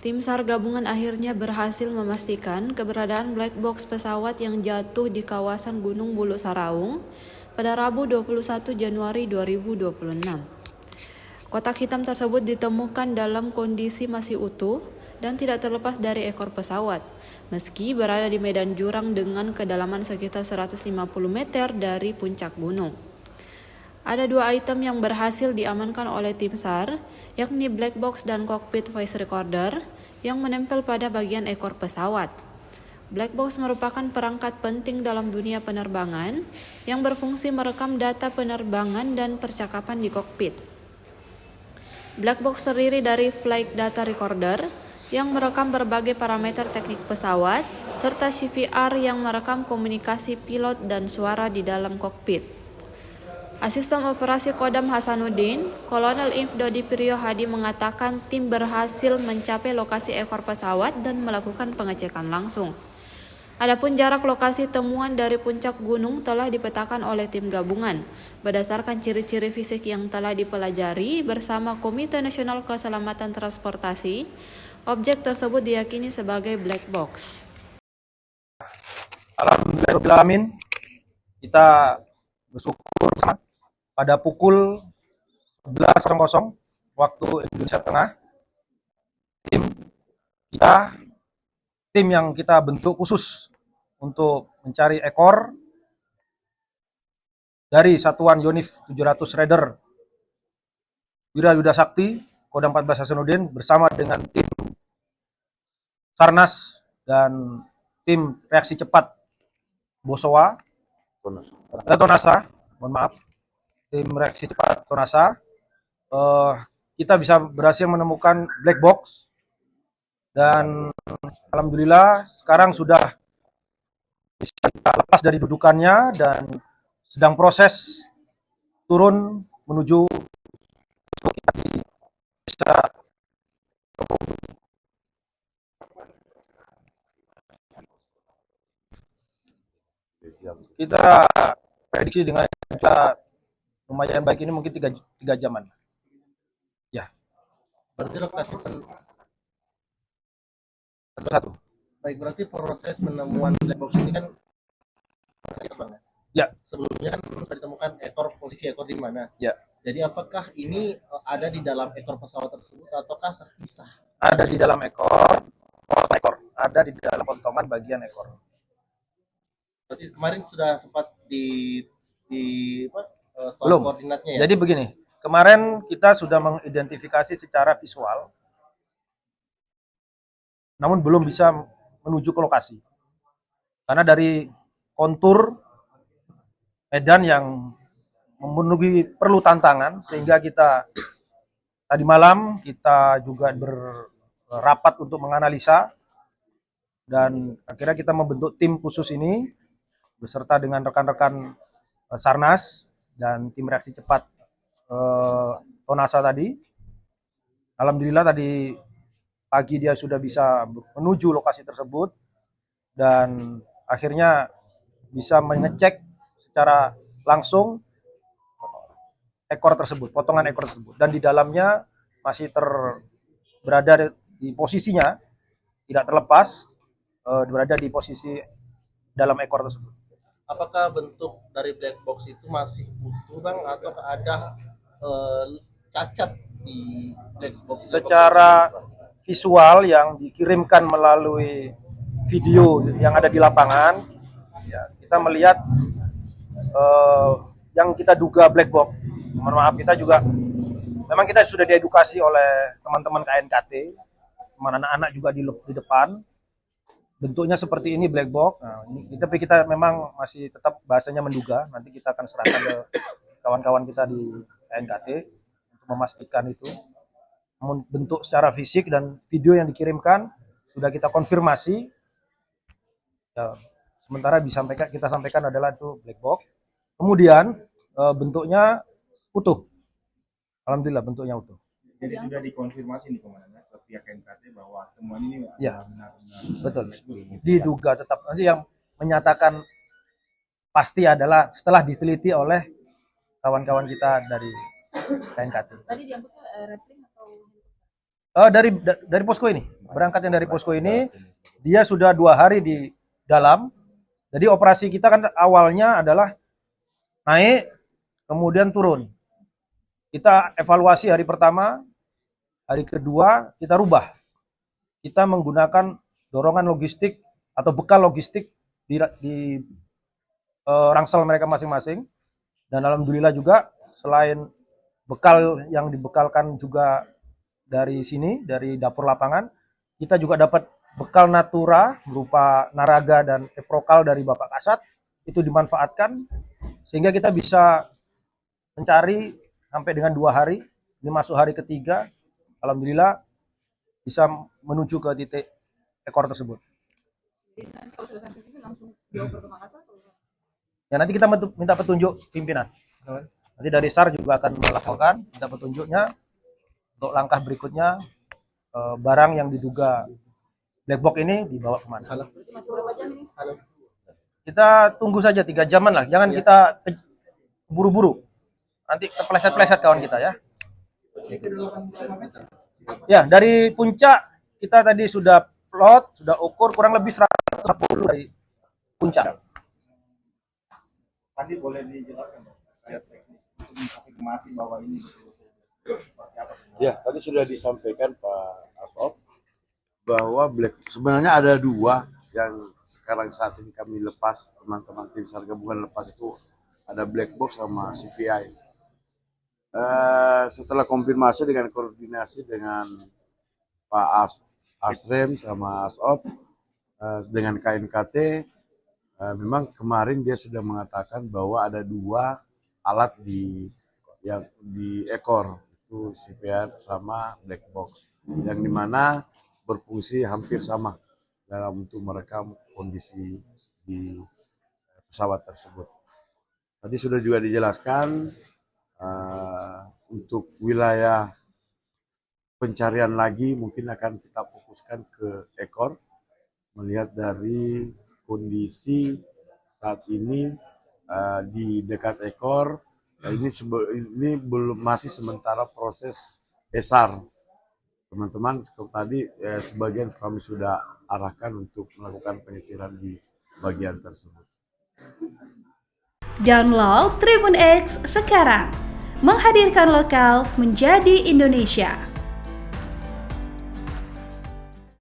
Tim SAR gabungan akhirnya berhasil memastikan keberadaan black box pesawat yang jatuh di kawasan Gunung Bulu Saraung pada Rabu 21 Januari 2026. Kotak hitam tersebut ditemukan dalam kondisi masih utuh dan tidak terlepas dari ekor pesawat, meski berada di medan jurang dengan kedalaman sekitar 150 meter dari puncak gunung. Ada dua item yang berhasil diamankan oleh tim SAR, yakni black box dan cockpit voice recorder yang menempel pada bagian ekor pesawat. Black box merupakan perangkat penting dalam dunia penerbangan yang berfungsi merekam data penerbangan dan percakapan di kokpit. Black box terdiri dari flight data recorder yang merekam berbagai parameter teknik pesawat, serta CVR yang merekam komunikasi pilot dan suara di dalam kokpit. Asisten Operasi Kodam Hasanuddin, Kolonel Inf Dodi Priyo Hadi mengatakan tim berhasil mencapai lokasi ekor pesawat dan melakukan pengecekan langsung. Adapun jarak lokasi temuan dari puncak gunung telah dipetakan oleh tim gabungan. Berdasarkan ciri-ciri fisik yang telah dipelajari bersama Komite Nasional Keselamatan Transportasi, objek tersebut diyakini sebagai black box. Alhamdulillah, kita bersyukur pada pukul 11.00 waktu Indonesia Tengah, tim yang kita bentuk khusus untuk mencari ekor dari Satuan Yonif 700 Raider Wirayuda Sakti Kodam 14 Hasanuddin bersama dengan tim Sarnas dan tim reaksi cepat Bosowa Tonasa, mohon maaf, tim reaksi cepat Tonasa, kita bisa berhasil menemukan black box dan alhamdulillah sekarang sudah bisa kita lepas dari dudukannya dan sedang proses turun menuju kita bisa kita prediksi dengan lumayan baik ini mungkin 3 jaman. Ya. Berarti lokasi satu. Baik, berarti proses penemuan black box ini kan ya. Sebelumnya kan sudah ditemukan posisi ekor di mana? Ya. Jadi apakah ini ada di dalam ekor pesawat tersebut ataukah terpisah? Ada di dalam ekor, ada di dalam potongan bagian ekor. Berarti kemarin sudah sempat soal belum koordinatnya ya? Jadi begini, kemarin kita sudah mengidentifikasi secara visual, namun belum bisa menuju ke lokasi. Karena dari kontur medan yang memenuhi perlu tantangan, sehingga kita tadi malam kita juga berrapat untuk menganalisa dan akhirnya kita membentuk tim khusus ini beserta dengan rekan-rekan Sarnas dan tim reaksi cepat Tonasa tadi. Alhamdulillah tadi pagi dia sudah bisa menuju lokasi tersebut dan akhirnya bisa mengecek secara langsung ekor tersebut, potongan ekor tersebut, dan di dalamnya masih berada di posisinya tidak terlepas, berada di posisi dalam ekor tersebut. Apakah bentuk dari black box itu masih utuh, Bang, atau ada cacat di black box? Secara visual yang dikirimkan melalui video yang ada di lapangan, ya, kita melihat yang kita duga black box. Mohon maaf, kita juga memang kita sudah diedukasi oleh teman-teman KNKT, teman anak-anak juga di depan. Bentuknya seperti ini black box. Nah, tapi kita memang masih tetap bahasanya menduga. Nanti kita akan serahkan ke kawan-kawan kita di KNKT untuk memastikan itu. Namun bentuk secara fisik dan video yang dikirimkan sudah kita konfirmasi. Ya, sementara kita sampaikan adalah itu black box. Kemudian bentuknya utuh. Alhamdulillah bentuknya utuh. Jadi sudah dikonfirmasi nih Komandan ke pihak KNKT bahwa temuan ini ya, benar-benar betul. Diduga tetap. Nanti yang menyatakan pasti adalah setelah diteliti oleh kawan-kawan kita dari KNKT. Tadi diangkutnya replim atau Dari posko ini, berangkatnya dari posko ini, dia sudah 2 hari di dalam. Jadi operasi kita kan awalnya adalah naik, kemudian turun. Kita evaluasi hari pertama, hari kedua kita rubah. Kita menggunakan dorongan logistik atau bekal logistik di rangsel mereka masing-masing. Dan alhamdulillah juga selain bekal yang dibekalkan juga dari sini, dari dapur lapangan, kita juga dapat bekal natura berupa naraga dan eprokal dari Bapak Kasat, itu dimanfaatkan sehingga kita bisa mencari sampai dengan 2 hari. Ini masuk hari ketiga, alhamdulillah bisa menuju ke titik ekor tersebut. Kalau sudah sampai sini langsung dioper ke Makassar? Ya nanti kita minta petunjuk pimpinan. Nanti dari SAR juga akan melaporkan, minta petunjuknya untuk langkah berikutnya, barang yang diduga black box ini dibawa kemana. Masih berapa jam ini? Kita tunggu saja 3 jaman lah, jangan kita buru-buru. Nanti kepleset-pleset kawan kita ya. Ya, dari puncak kita tadi sudah plot, sudah ukur kurang lebih 140 dari puncak. Tadi boleh dijelaskan terkait teknis untuk mengkonfirmasi bahwa ini betul-betul seperti apa? Ya, tadi sudah disampaikan Pak Asop bahwa sebenarnya ada 2 yang sekarang saat ini kami lepas, teman-teman tim SAR gabungan lepas itu ada black box sama CPI. Setelah konfirmasi dengan koordinasi dengan Pak Asrem sama Asop dengan KNKT, memang kemarin dia sudah mengatakan bahwa ada 2 alat di ekor, itu CPR sama black box, yang dimana berfungsi hampir sama dalam untuk merekam kondisi di pesawat tersebut. Tadi sudah juga dijelaskan untuk wilayah pencarian lagi mungkin akan kita fokuskan ke ekor, melihat dari kondisi saat ini di dekat ekor. Ini belum, masih sementara proses ESAR. Teman-teman tadi sebagian kami sudah arahkan untuk melakukan penyisiran di bagian tersebut. Download Tribun X sekarang, menghadirkan lokal menjadi Indonesia.